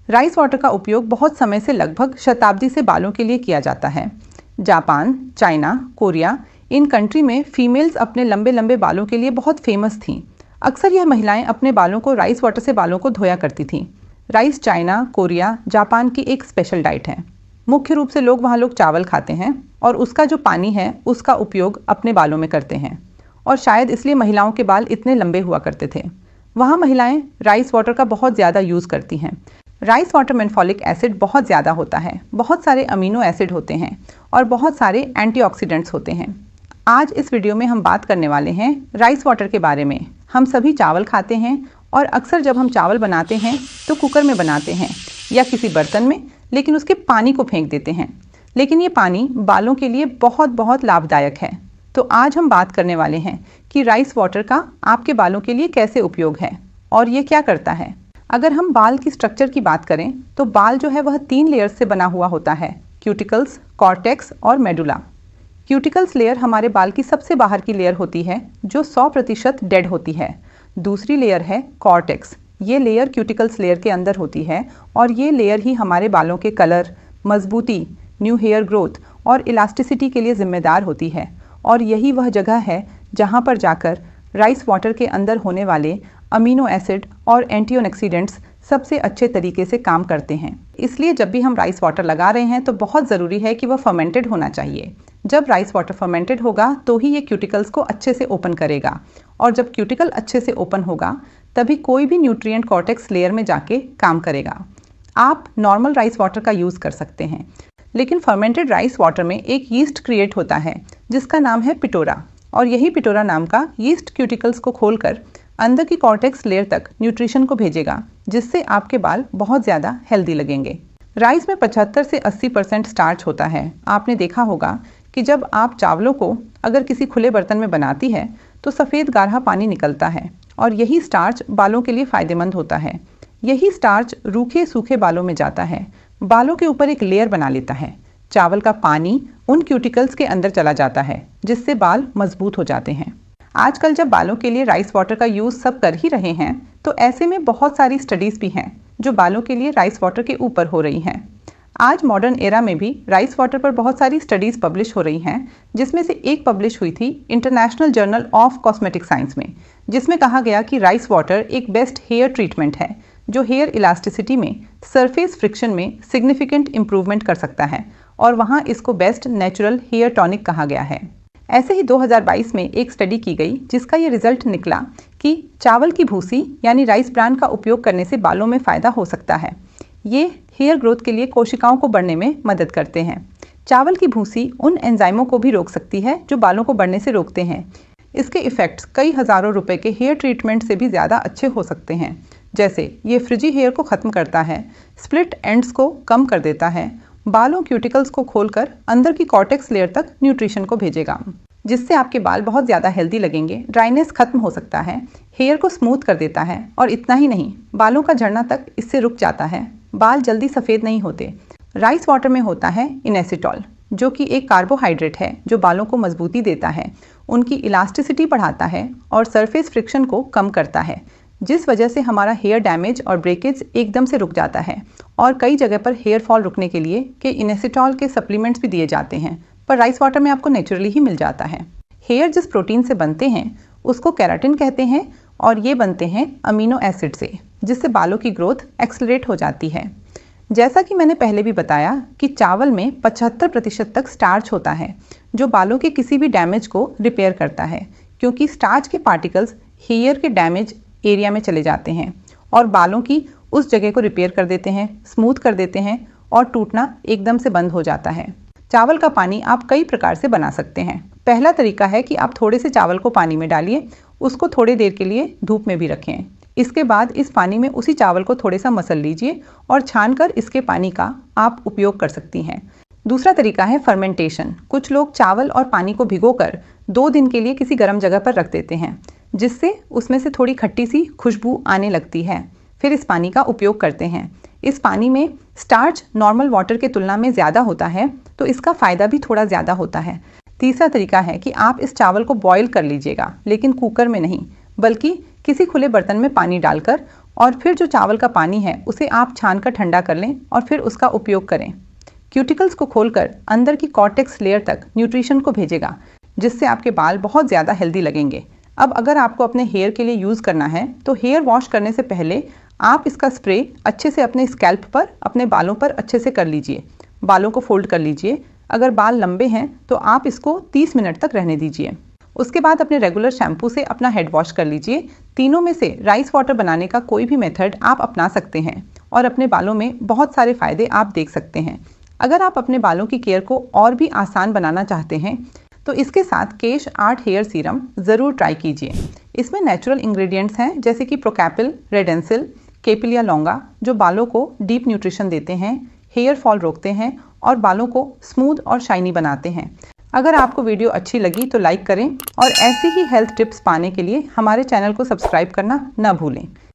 Rice water का उपयोग बहुत समय से लगभग शताब्दी से बालों के लिए किया जाता है। Japan, China, Korea, in country में फीमेल्स अपने लंबे लंबे बालों के लिए बहुत फेमस थीं। अक्सर यह महिलाएं अपने बालों को राइस वाटर से बालों को धोया करती थीं। राइस चाइना, कोरिया, जापान की एक स्पेशल डाइट है। मुख्य रूप से लोग चावल खाते हैं और उसका जो पानी है उसका उपयोग अपने बालों में करते हैं, और शायद इसलिए महिलाओं के बाल इतने लंबे हुआ करते थे। वहाँ महिलाएं राइस वाटर का बहुत ज़्यादा यूज़ करती हैं। राइस वाटर में फॉलिक एसिड बहुत ज़्यादा होता है, बहुत सारे अमीनो एसिड होते हैं और बहुत सारे एंटीऑक्सीडेंट्स होते हैं। आज इस वीडियो में हम बात करने वाले हैं राइस वाटर के बारे में। हम सभी चावल खाते हैं और अक्सर जब हम चावल बनाते हैं तो कुकर में बनाते हैं या किसी बर्तन में, लेकिन उसके पानी को फेंक देते हैं। लेकिन ये पानी बालों के लिए बहुत बहुत लाभदायक है। तो आज हम बात करने वाले हैं कि राइस वाटर का आपके बालों के लिए कैसे उपयोग है और ये क्या करता है। अगर हम बाल की स्ट्रक्चर की बात करें तो बाल जो है वह 3 लेयर्स से बना हुआ होता है, क्यूटिकल्स, कॉर्टेक्स और मेडुला। क्यूटिकल्स लेयर हमारे बाल की सबसे बाहर की लेयर होती है जो 100% डेड होती है। दूसरी लेयर है कॉर्टेक्स। ये लेयर क्यूटिकल्स लेयर के अंदर होती है और ये लेयर ही हमारे बालों के कलर, मजबूती, न्यू हेयर ग्रोथ और इलास्टिसिटी के लिए जिम्मेदार होती है। और यही वह जगह है जहाँ पर जाकर राइस वाटर के अंदर होने वाले अमीनो एसिड और एंटीऑक्सीडेंट्स सबसे अच्छे तरीके से काम करते हैं। इसलिए जब भी हम राइस वाटर लगा रहे हैं तो बहुत ज़रूरी है कि वह फर्मेंटेड होना चाहिए। जब राइस वाटर फर्मेंटेड होगा तो ही ये क्यूटिकल्स को अच्छे से ओपन करेगा, और जब क्यूटिकल अच्छे से ओपन होगा तभी कोई भी न्यूट्रिएंट कॉर्टेक्स लेयर में जाके काम करेगा। आप नॉर्मल राइस वाटर का यूज़ कर सकते हैं, लेकिन फर्मेंटेड राइस वाटर में एक यीस्ट क्रिएट होता है जिसका नाम है पिटोरा, और यही पिटोरा नाम का यीस्ट क्यूटिकल्स को खोलकर अंदर की कॉर्टेक्स लेयर तक न्यूट्रिशन को भेजेगा, जिससे आपके बाल बहुत ज़्यादा हेल्दी लगेंगे। राइस में 75 से 80% स्टार्च होता है। आपने देखा होगा कि जब आप चावलों को अगर किसी खुले बर्तन में बनाती है तो सफ़ेद गाढ़ा पानी निकलता है, और यही स्टार्च बालों के लिए फ़ायदेमंद होता है। यही स्टार्च रूखे सूखे बालों में जाता है, बालों के ऊपर एक लेयर बना लेता है। चावल का पानी उन क्यूटिकल्स के अंदर चला जाता है, जिससे बाल मजबूत हो जाते हैं। आजकल जब बालों के लिए राइस वाटर का यूज़ सब कर ही रहे हैं तो ऐसे में बहुत सारी स्टडीज़ भी हैं जो बालों के लिए राइस वाटर के ऊपर हो रही हैं। आज मॉडर्न एरा में भी राइस वाटर पर बहुत सारी स्टडीज़ पब्लिश हो रही हैं, जिसमें से एक पब्लिश हुई थी international journal of cosmetic science में, जिसमें कहा गया कि राइस वाटर एक बेस्ट हेयर ट्रीटमेंट है जो हेयर इलास्टिसिटी में, सरफेस फ्रिक्शन में सिग्निफिकेंट इम्प्रूवमेंट कर सकता है, और वहाँ इसको बेस्ट नेचुरल हेयर टॉनिक कहा गया है। ऐसे ही 2022 में एक स्टडी की गई जिसका ये रिजल्ट निकला कि चावल की भूसी यानी राइस ब्रान का उपयोग करने से बालों में फ़ायदा हो सकता है। ये हेयर ग्रोथ के लिए कोशिकाओं को बढ़ने में मदद करते हैं। चावल की भूसी उन एंजाइमों को भी रोक सकती है जो बालों को बढ़ने से रोकते हैं। इसके इफ़ेक्ट्स कई हज़ारों रुपए के हेयर ट्रीटमेंट से भी ज़्यादा अच्छे हो सकते हैं। जैसे ये फ्रिजी हेयर को ख़त्म करता है, स्प्लिट एंड्स को कम कर देता है, बालों क्यूटिकल्स को खोलकर अंदर की कॉर्टेक्स लेयर तक न्यूट्रिशन को भेजेगा, जिससे आपके बाल बहुत ज़्यादा हेल्दी लगेंगे। ड्राइनेस खत्म हो सकता है, हेयर को स्मूथ कर देता है, और इतना ही नहीं, बालों का झड़ना तक इससे रुक जाता है। बाल जल्दी सफ़ेद नहीं होते। राइस वाटर में होता है इनेसिटॉल, जो कि एक कार्बोहाइड्रेट है जो बालों को मजबूती देता है, उनकी इलास्टिसिटी बढ़ाता है और सरफेस फ्रिक्शन को कम करता है, जिस वजह से हमारा हेयर डैमेज और ब्रेकेज एकदम से रुक जाता है। और कई जगह पर हेयर फॉल रुकने के लिए कि इनेसिटॉल के सप्लीमेंट्स भी दिए जाते हैं, पर राइस वाटर में आपको नेचुरली ही मिल जाता है। हेयर जिस प्रोटीन से बनते हैं उसको केराटिन कहते हैं, और ये बनते हैं अमीनो एसिड से, जिससे बालों की ग्रोथ एक्सेलरेट हो जाती है। जैसा कि मैंने पहले भी बताया कि चावल में 75% तक स्टार्च होता है जो बालों के किसी भी डैमेज को रिपेयर करता है, क्योंकि स्टार्च के पार्टिकल्स हेयर के डैमेज एरिया में चले जाते हैं और बालों की उस जगह को रिपेयर कर देते हैं, स्मूथ कर देते हैं, और टूटना एकदम से बंद हो जाता है। चावल का पानी आप कई प्रकार से बना सकते हैं। पहला तरीका है कि आप थोड़े से चावल को पानी में डालिए, उसको थोड़ी देर के लिए धूप में भी रखें। इसके बाद इस पानी में उसी चावल को थोड़ा सा मसल लीजिए और छानकर इसके पानी का आप उपयोग कर सकती हैं। दूसरा तरीका है फर्मेंटेशन। कुछ लोग चावल और पानी को भिगोकर 2 दिन के लिए किसी गर्म जगह पर रख देते हैं, जिससे उसमें से थोड़ी खट्टी सी खुशबू आने लगती है। फिर इस पानी का उपयोग करते हैं। इस पानी में स्टार्च नॉर्मल वाटर के तुलना में ज़्यादा होता है, तो इसका फ़ायदा भी थोड़ा ज़्यादा होता है। तीसरा तरीका है कि आप इस चावल को बॉईल कर लीजिएगा, लेकिन कुकर में नहीं, बल्कि किसी खुले बर्तन में पानी डालकर और फिर जो चावल का पानी है उसे आप छान कर ठंडा कर लें और फिर उसका उपयोग करें। क्यूटिकल्स को खोलकर अंदर की कॉर्टेक्स लेयर तक न्यूट्रिशन को भेजेगा, जिससे आपके बाल बहुत ज़्यादा हेल्दी लगेंगे। अब अगर आपको अपने हेयर के लिए यूज़ करना है तो हेयर वॉश करने से पहले आप इसका स्प्रे अच्छे से अपने स्कैल्प पर, अपने बालों पर अच्छे से कर लीजिए। बालों को फोल्ड कर लीजिए। अगर बाल लंबे हैं तो आप इसको 30 मिनट तक रहने दीजिए। उसके बाद अपने रेगुलर शैम्पू से अपना हेड वॉश कर लीजिए। तीनों में से राइस वाटर बनाने का कोई भी मेथड आप अपना सकते हैं और अपने बालों में बहुत सारे फ़ायदे आप देख सकते हैं। अगर आप अपने बालों की केयर को और भी आसान बनाना चाहते हैं तो इसके साथ केश आर्ट हेयर सीरम ज़रूर ट्राई कीजिए। इसमें नेचुरल इंग्रेडिएंट्स हैं जैसे कि प्रोकैपिल, रेडेंसिल, केपिलिया लौंगा, जो बालों को डीप न्यूट्रिशन देते हैं, हेयर फॉल रोकते हैं और बालों को स्मूथ और शाइनी बनाते हैं। अगर आपको वीडियो अच्छी लगी तो लाइक करें और ऐसी ही हेल्थ टिप्स पाने के लिए हमारे चैनल को सब्सक्राइब करना न भूलें।